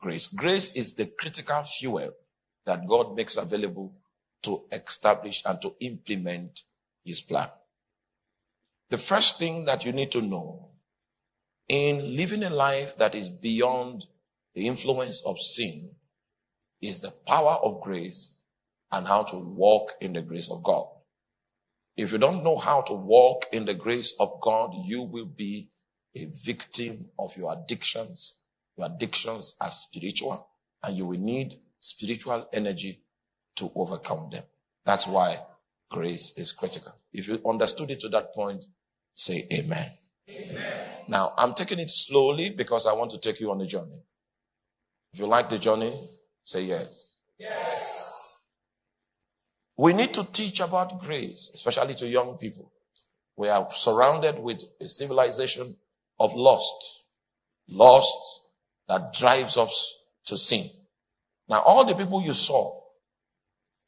grace. Grace is the critical fuel that God makes available to establish and to implement his plan. The first thing that you need to know in living a life that is beyond the influence of sin is the power of grace and how to walk in the grace of God. If you don't know how to walk in the grace of God, you will be a victim of your addictions. Your addictions are spiritual, and you will need spiritual energy to overcome them. That's why grace is critical. If you understood it to that point, say amen. Amen. Now, I'm taking it slowly because I want to take you on the journey. If you like the journey, say yes. Yes. We need to teach about grace, especially to young people. We are surrounded with a civilization of lust that drives us to sin. Now, all the people you saw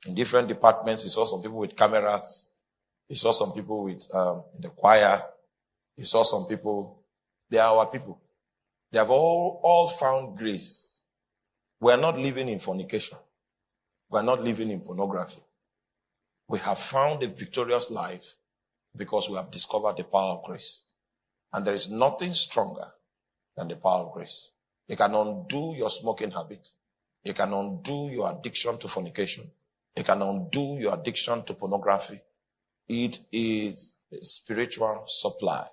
in different departments, you saw some people with cameras, you saw some people with in the choir, you saw some people, they are our people. They have all found grace. We are not living in fornication. We are not living in pornography. We have found a victorious life because we have discovered the power of grace. And there is nothing stronger than the power of grace. It can undo your smoking habit. It can undo your addiction to fornication. It can undo your addiction to pornography. It is a spiritual supply.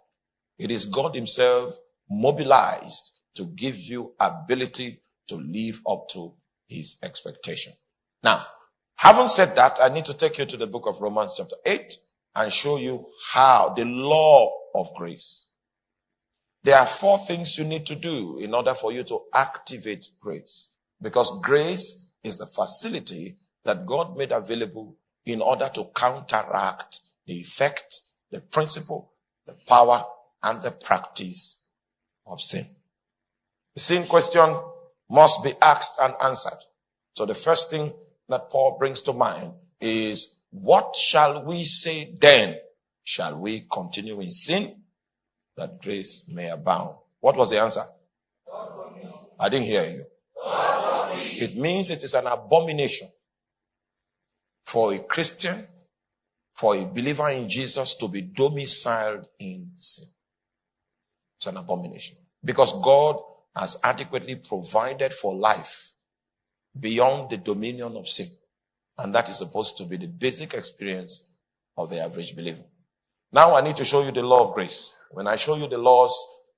It is God himself mobilized to give you ability to live up to his expectation. Now, having said that, I need to take you to the book of Romans chapter 8 and show you how the law of grace. There are 4 things you need to do in order for you to activate grace. Because grace is the facility that God made available in order to counteract the effect, the principle, the power, and the practice of sin. The sin question must be asked and answered. So the first thing that Paul brings to mind is, what shall we say then? Shall we continue in sin that grace may abound? What was the answer? I didn't hear you. It means it is an abomination for a Christian, for a believer in Jesus to be domiciled in sin. It's an abomination. Because God has adequately provided for life beyond the dominion of sin. And that is supposed to be the basic experience of the average believer. Now I need to show you the law of grace. When I show you the laws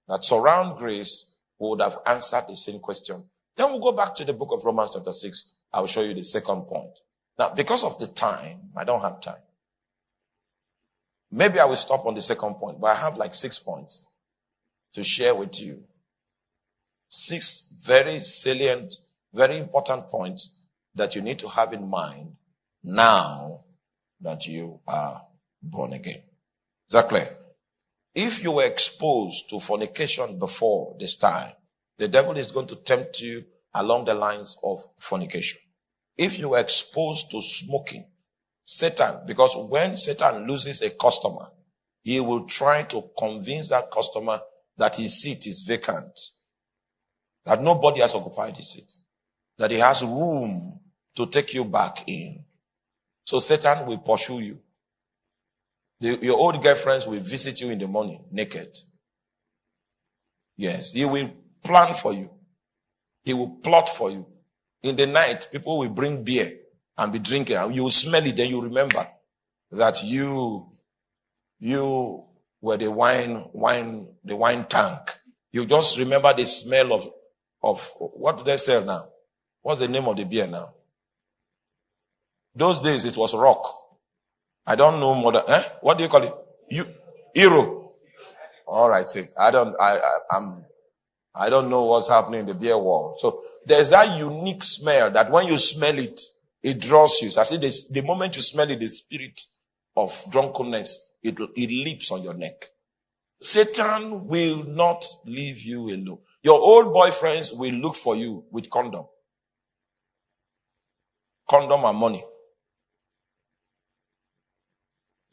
that surround grace, we would have answered the same question. Then we'll go back to the book of Romans chapter 6. I will show you the second point. Now, because of the time, I don't have time. Maybe I will stop on the second point, but I have like 6 points to share with you. 6 very salient, very important points that you need to have in mind now that you are born again. Is that clear? If you were exposed to fornication before this time, the devil is going to tempt you along the lines of fornication. If you were exposed to smoking, Satan, because when Satan loses a customer, he will try to convince that customer that his seat is vacant, that nobody has occupied his seat, that he has room to take you back in. So Satan will pursue you. Your old girlfriends will visit you in the morning naked. Yes, he will plan for you. He will plot for you. In the night, people will bring beer and be drinking, and you will smell it. Then you remember that you were the wine tank. You just remember the smell of what do they sell now? What's the name of the beer now? Those days it was rock. I don't know more than, what do you call it? Hero. All right, see, I don't know what's happening in the beer world. So there's that unique smell that when you smell it, it draws you. So I say the moment you smell it, the spirit of drunkenness, it leaps on your neck. Satan will not leave you alone. Your old boyfriends will look for you with condom. Condom and money.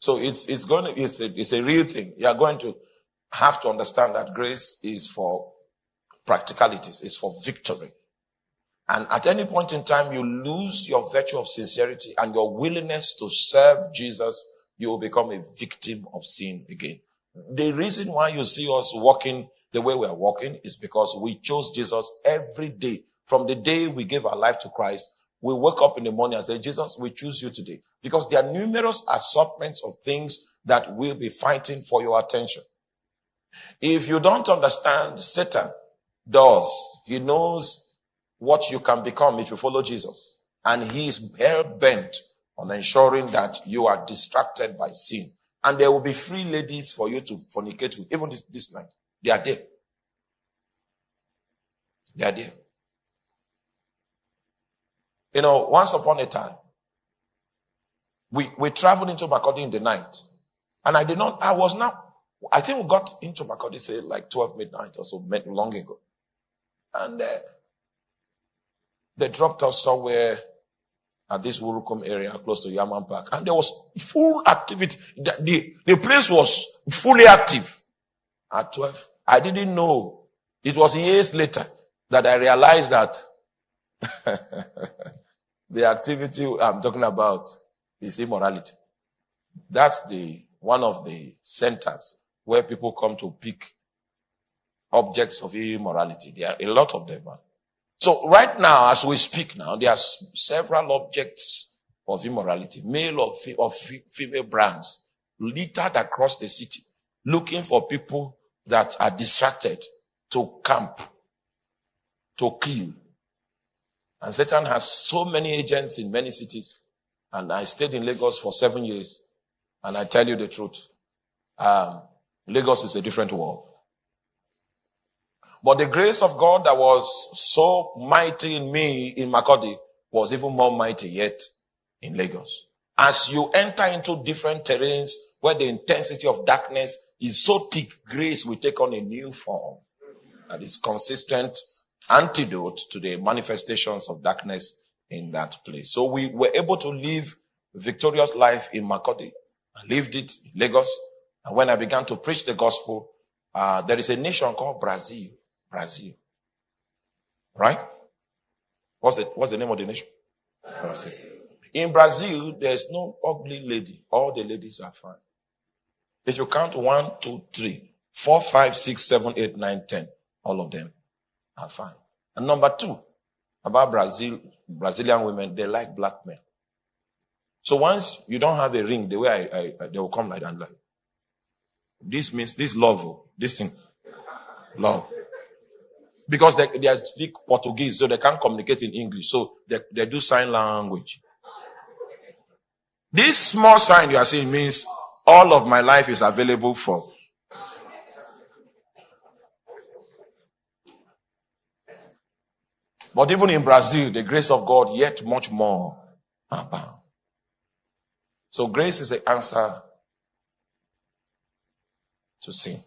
So it's a real thing. You are going to have to understand that grace is for practicalities. It's for victory. And at any point in time, you lose your virtue of sincerity and your willingness to serve Jesus, you will become a victim of sin again. The reason why you see us walking the way we are walking is because we chose Jesus every day. From the day we gave our life to Christ, we wake up in the morning and say, Jesus, we choose you today. Because there are numerous assortments of things that will be fighting for your attention. If you don't understand, Satan does. He knows what you can become if you follow Jesus. And he is hell-bent on ensuring that you are distracted by sin. And there will be free ladies for you to fornicate with. Even this night. They are there. They are there. You know, once upon a time, we traveled into Makurdi in the night. And I think we got into Makurdi, say, like 12 midnight or so, long ago. And they dropped us somewhere at this Wurukum area, close to Yaman Park. And there was full activity. The place was fully active at 12. I didn't know. It was years later that I realized that the activity I'm talking about is immorality. That's one of the centers where people come to pick objects of immorality. There are a lot of them. So right now, as we speak now, there are several objects of immorality, male or female brands, littered across the city, looking for people that are distracted to camp, to kill. And Satan has so many agents in many cities. And I stayed in Lagos for 7 years. And I tell you the truth. Lagos is a different world. But the grace of God that was so mighty in me in Makurdi was even more mighty yet in Lagos. As you enter into different terrains where the intensity of darkness is so thick, grace will take on a new form that is consistent antidote to the manifestations of darkness in that place. So we were able to live a victorious life in Makurdi. I lived it in Lagos. And when I began to preach the gospel, there is a nation called Brazil. Brazil. Right? What's the name of the nation? Brazil. In Brazil, there's no ugly lady. All the ladies are fine. If you count 1, 2, 3, 4, 5, 6, 7, 8, 9, 10, all of them are fine. And number 2, about Brazilian women, they like black men. So once you don't have a ring, the way they will come like that. Like, this means this love, this thing, love. Because they speak Portuguese, so they can't communicate in English. So they do sign language. This small sign you are seeing means all of my life is available for. But even in Brazil, the grace of God yet much more abound. So grace is the answer to sin.